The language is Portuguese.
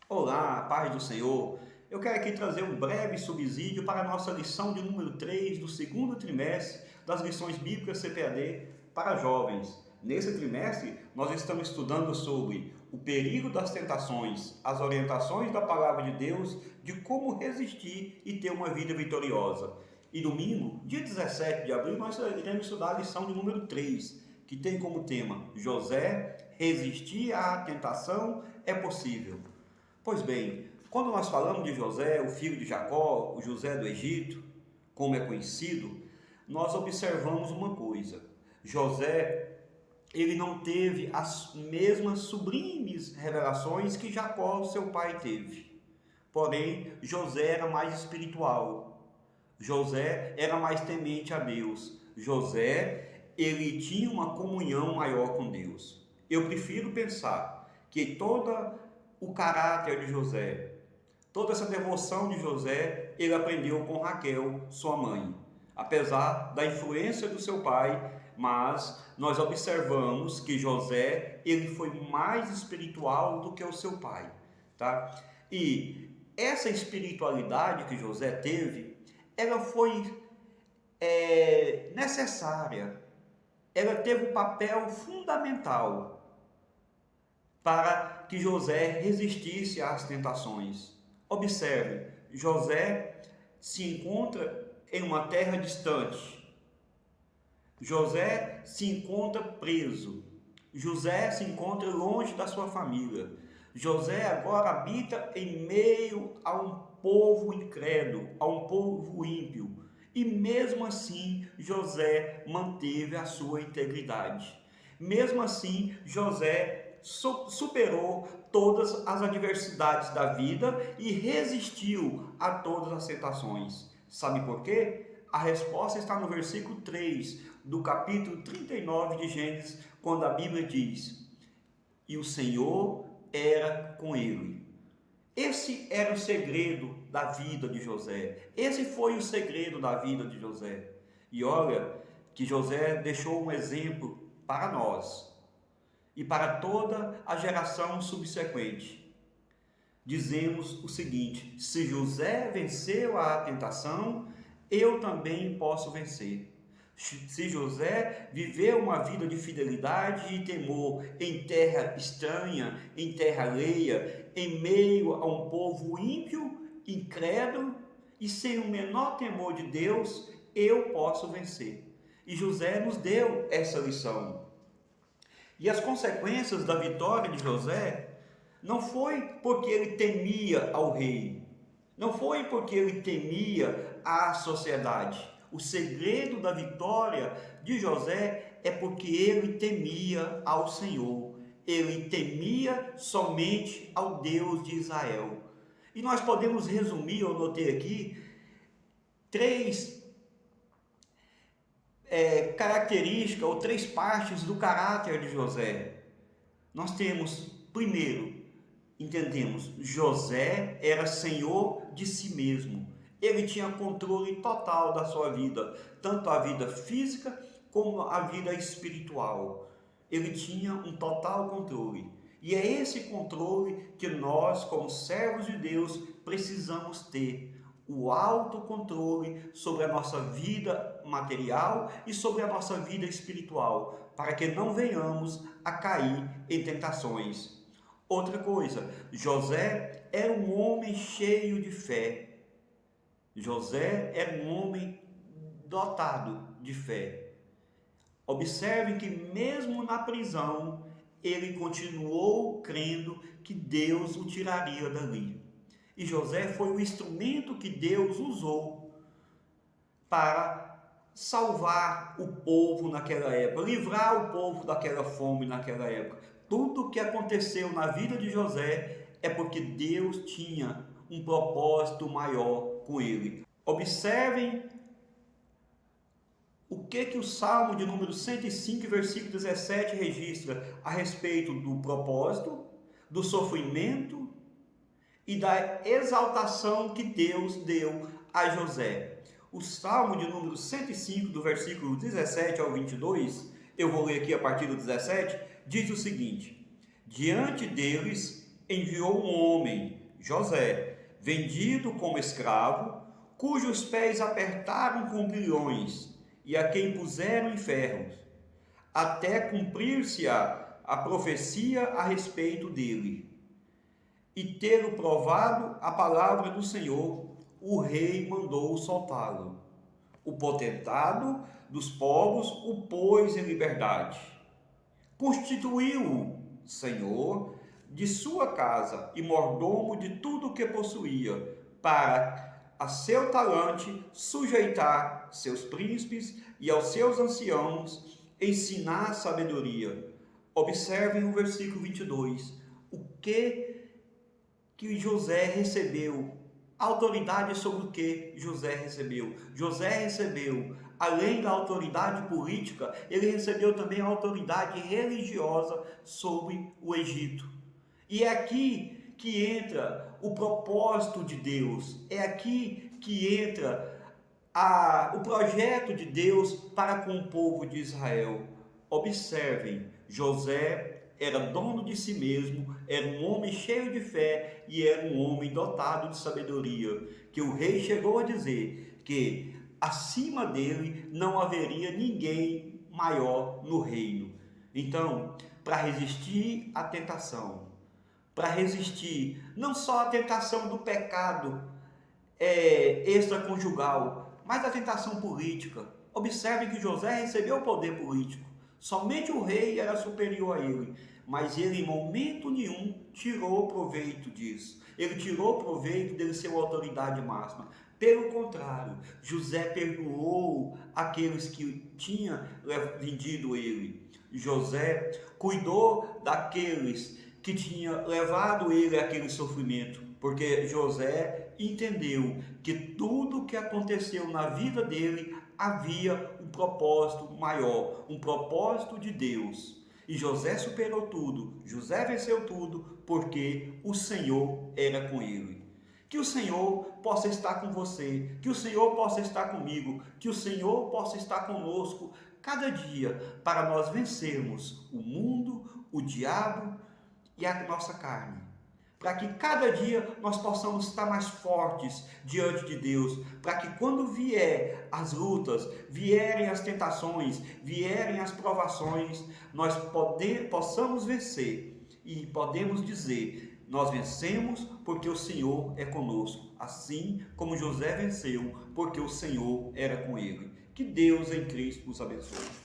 Olá, paz do Senhor. Eu quero aqui trazer um breve subsídio para a nossa lição de número 3 do segundo trimestre das lições bíblicas CPAD para jovens. Nesse trimestre, nós estamos estudando sobre o perigo das tentações, as orientações da palavra de Deus, de como resistir e ter uma vida vitoriosa. E domingo, dia 17 de abril, nós iremos estudar a lição de número 3, que tem como tema José, resistir à tentação é possível. Pois bem, quando nós falamos de José, o filho de Jacó, o José do Egito, como é conhecido, nós observamos uma coisa. José, ele não teve as mesmas sublimes revelações que Jacó, seu pai, teve. Porém, José era mais espiritual. José era mais temente a Deus. José, ele tinha uma comunhão maior com Deus. Eu prefiro pensar que todo o caráter de José, toda essa devoção de José, ele aprendeu com Raquel, sua mãe. Apesar da influência do seu pai, mas nós observamos que José, ele foi mais espiritual do que o seu pai, tá? E essa espiritualidade que José teve, ela foi necessária. Ela teve um papel fundamental para que José resistisse às tentações. Observe, José se encontra em uma terra distante. José se encontra preso. José se encontra longe da sua família. José agora habita em meio a um povo incrédulo, a um povo ímpio. E mesmo assim, José manteve a sua integridade. Mesmo assim, José superou todas as adversidades da vida e resistiu a todas as tentações. Sabe por quê? A resposta está no versículo 3 do capítulo 39 de Gênesis, quando a Bíblia diz: e o Senhor era com ele. Esse era o segredo da vida de José. Esse foi o segredo da vida de José. E olha que José deixou um exemplo para nós e para toda a geração subsequente. Dizemos o seguinte: se José venceu a tentação, eu também posso vencer. Se José viveu uma vida de fidelidade e temor em terra estranha, em terra alheia, em meio a um povo ímpio, incrédulo e sem o menor temor de Deus, eu posso vencer. E José nos deu essa lição. E as consequências da vitória de José não foi porque ele temia ao rei, não foi porque ele temia a sociedade. O segredo da vitória de José é porque ele temia ao Senhor, ele temia somente ao Deus de Israel. E nós podemos resumir, eu notei aqui, três características ou três partes do caráter de José. Nós temos, primeiro, entendemos, José era senhor de si mesmo. Ele tinha controle total da sua vida, tanto a vida física como a vida espiritual. Ele tinha um total controle. E é esse controle que nós, como servos de Deus, precisamos ter. O autocontrole sobre a nossa vida material e sobre a nossa vida espiritual, para que não venhamos a cair em tentações. Outra coisa, José era um homem cheio de fé. José era um homem dotado de fé. Observe que mesmo na prisão, ele continuou crendo que Deus o tiraria dali. E José foi o instrumento que Deus usou para salvar o povo naquela época, livrar o povo daquela fome naquela época. Tudo o que aconteceu na vida de José é porque Deus tinha um propósito maior com ele. Observem o que o Salmo de número 105, versículo 17 registra a respeito do propósito, do sofrimento e da exaltação que Deus deu a José. O Salmo de número 105, do versículo 17 ao 22, eu vou ler aqui a partir do 17, diz o seguinte: diante deles enviou um homem, José, vendido como escravo, cujos pés apertaram com grilhões e a quem puseram em ferros, até cumprir-se a profecia a respeito dele. E tendo provado a palavra do Senhor, o rei mandou soltá-lo. O potentado dos povos o pôs em liberdade. Constituiu-o senhor de sua casa e mordomo de tudo o que possuía, para a seu talante sujeitar seus príncipes e aos seus anciãos ensinar sabedoria. Observem o versículo 22. O que José recebeu? Autoridade sobre o que José recebeu? José recebeu, além da autoridade política, ele recebeu também a autoridade religiosa sobre o Egito. E é aqui que entra o propósito de Deus, é aqui que entra o projeto de Deus para com o povo de Israel. Observem, José era dono de si mesmo, era um homem cheio de fé e era um homem dotado de sabedoria, que o rei chegou a dizer que acima dele não haveria ninguém maior no reino. Então, para resistir à tentação, para resistir não só à tentação do pecado extraconjugal, mas à tentação política. Observe que José recebeu o poder político. Somente o rei era superior a ele, mas ele em momento nenhum tirou proveito disso. Ele tirou proveito dele ser uma autoridade máxima. Pelo contrário, José perdoou aqueles que tinham vendido ele. José cuidou daqueles que tinham levado ele àquele sofrimento, porque José entendeu que tudo o que aconteceu na vida dele havia um propósito maior, um propósito de Deus. E José superou tudo, José venceu tudo, porque o Senhor era com ele. Que o Senhor possa estar com você, que o Senhor possa estar comigo, que o Senhor possa estar conosco cada dia, para nós vencermos o mundo, o diabo e a nossa carne. Para que cada dia nós possamos estar mais fortes diante de Deus, para que quando vier as lutas, vierem as tentações, vierem as provações, nós possamos vencer e podemos dizer: nós vencemos porque o Senhor é conosco, assim como José venceu porque o Senhor era com ele. Que Deus em Cristo nos abençoe.